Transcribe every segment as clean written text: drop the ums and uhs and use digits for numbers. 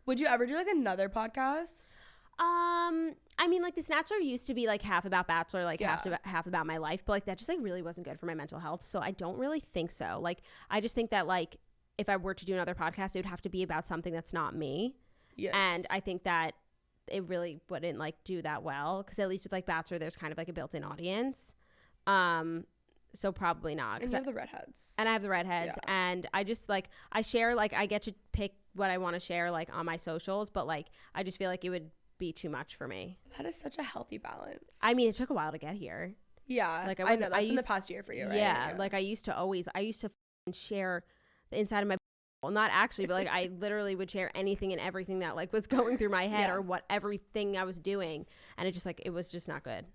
Would you ever do like another podcast? I mean, like the Snatchelor used to be like half about Bachelor, like half about my life, but like that just like really wasn't good for my mental health. So I don't really think so. Like I just think that like if I were to do another podcast, it would have to be about something that's not me. Yes. And I think that it really wouldn't like do that well, because at least with like Bachelor, there's kind of like a built-in audience. So probably not. And you have the redheads. And I have the redheads. Yeah. And I just like, I share, like I get to pick what I want to share like on my socials, but like I just feel like it would be too much for me. That is such a healthy balance. I mean, it took a while to get here. Yeah. Like I know that's in the past year for you, right? Yeah. Like I used to share the inside of my, well, not actually, but like I literally would share anything and everything that like was going through my head or what everything I was doing. And it just like, it was just not good.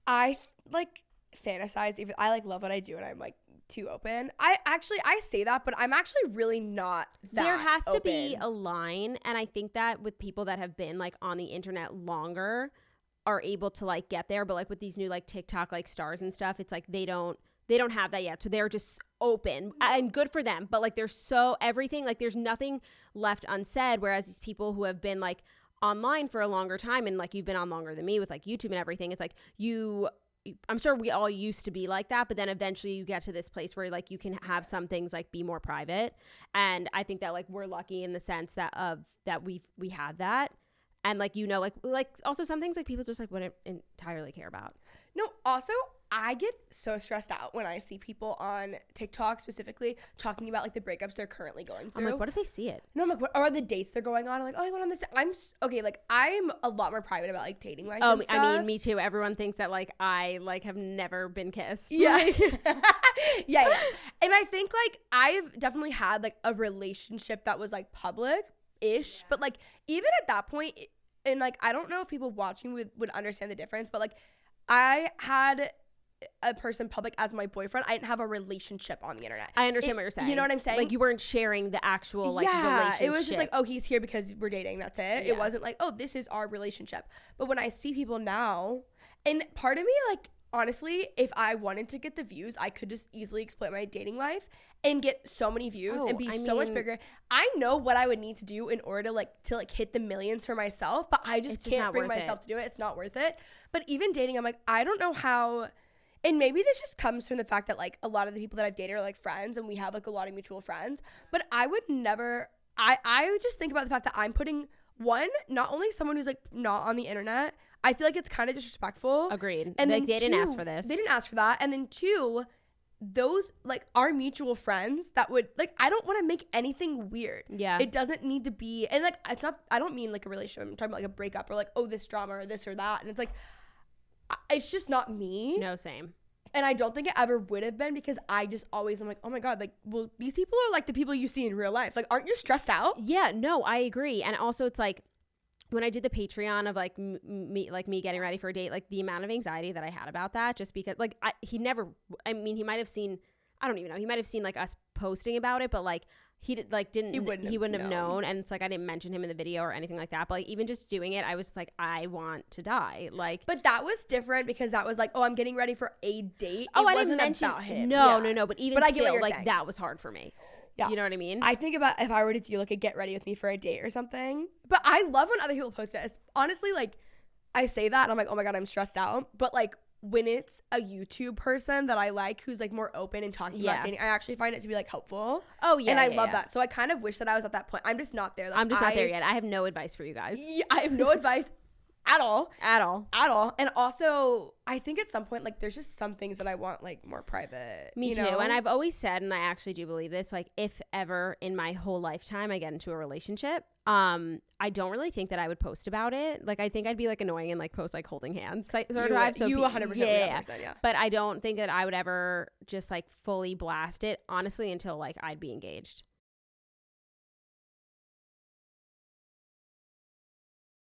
I like fantasize, even I like love what I do and I'm like too open. I say that, but I'm actually really not that there has open. To be a line, and I think that with people that have been like on the internet longer are able to like get there, but like with these new like TikTok like stars and stuff, it's like they don't have that yet, so they're just open and good for them, but like there's so everything, like there's nothing left unsaid, whereas these people who have been like online for a longer time, and like you've been on longer than me with like YouTube and everything, it's like I'm sure we all used to be like that, but then eventually you get to this place where like you can have some things like be more private. And I think that like we're lucky in the sense that we have that. And like, you know, like also some things like people just like wouldn't entirely care about. No, also I get so stressed out when I see people on TikTok specifically talking about like the breakups they're currently going through. I'm like, what if they see it? No, I'm like, what are the dates they're going on? I'm like, oh, I went on this. Okay, like I'm a lot more private about like dating life. Oh, and stuff. I mean, me too. Everyone thinks that like I like have never been kissed. Yeah. yeah. And I think like I've definitely had like a relationship that was like public-ish, but like even at that point, and like I don't know if people watching would understand the difference, but like I had a person public as my boyfriend. I didn't have a relationship on the internet. I understand what you're saying. You know what I'm saying? Like you weren't sharing the actual like relationship. It was just like, oh, he's here because we're dating. That's it. Yeah. It wasn't like, oh, this is our relationship. But when I see people now, and part of me, like, honestly, if I wanted to get the views, I could just easily exploit my dating life and get so many views and be so much bigger. I know what I would need to do in order to hit the millions for myself, but I just can't bring myself to do it. It's not worth it. But even dating, I'm like, I don't know how. And maybe this just comes from the fact that like a lot of the people that I've dated are like friends and we have like a lot of mutual friends, but I would never, I would just think about the fact that I'm putting not only someone who's like not on the internet, I feel like it's kind of disrespectful. Agreed. And like then they didn't ask for this. They didn't ask for that. And then two, those like our mutual friends that would like, I don't want to make anything weird. Yeah. It doesn't need to be, and like, it's not, I don't mean like a relationship. I'm talking about like a breakup or like, oh, this drama or this or that. And it's like, it's just not me. No, same. And I don't think it ever would have been because I just always, I'm like, oh my God, like, well, these people are like the people you see in real life. Like, aren't you stressed out? Yeah, no, I agree. And also it's like, when I did the Patreon of like me getting ready for a date, like the amount of anxiety that I had about that, just because like he might have seen, I don't even know, he might have seen like us posting about it, but like he wouldn't have known. And it's like I didn't mention him in the video or anything like that, but like even just doing it, I was like, I want to die. Like, but that was different because that was like, oh, I'm getting ready for a date. I didn't mention about him. No, but even still, I get what like saying. That was hard for me. Yeah. You know what I mean? I think about if I were to do like a get ready with me for a date or something. But I love when other people post it. It's honestly, like I say that and I'm like, oh my God, I'm stressed out. But like when it's a YouTube person that I like who's like more open and talking about dating, I actually find it to be like helpful. Oh yeah. And I love that. So I kind of wish that I was at that point. I'm just not there. Like, I'm just not there yet. I have no advice for you guys. Yeah, I have no advice at all. At all. And also, I think at some point, like, there's just some things that I want, like, more private. Me too. And I've always said, and I actually do believe this, like, if ever in my whole lifetime I get into a relationship, I don't really think that I would post about it. Like, I think I'd be, like, annoying and, like, post, like, holding hands sort of vibe. So you 100%. Yeah. But I don't think that I would ever just, like, fully blast it, honestly, until, like, I'd be engaged.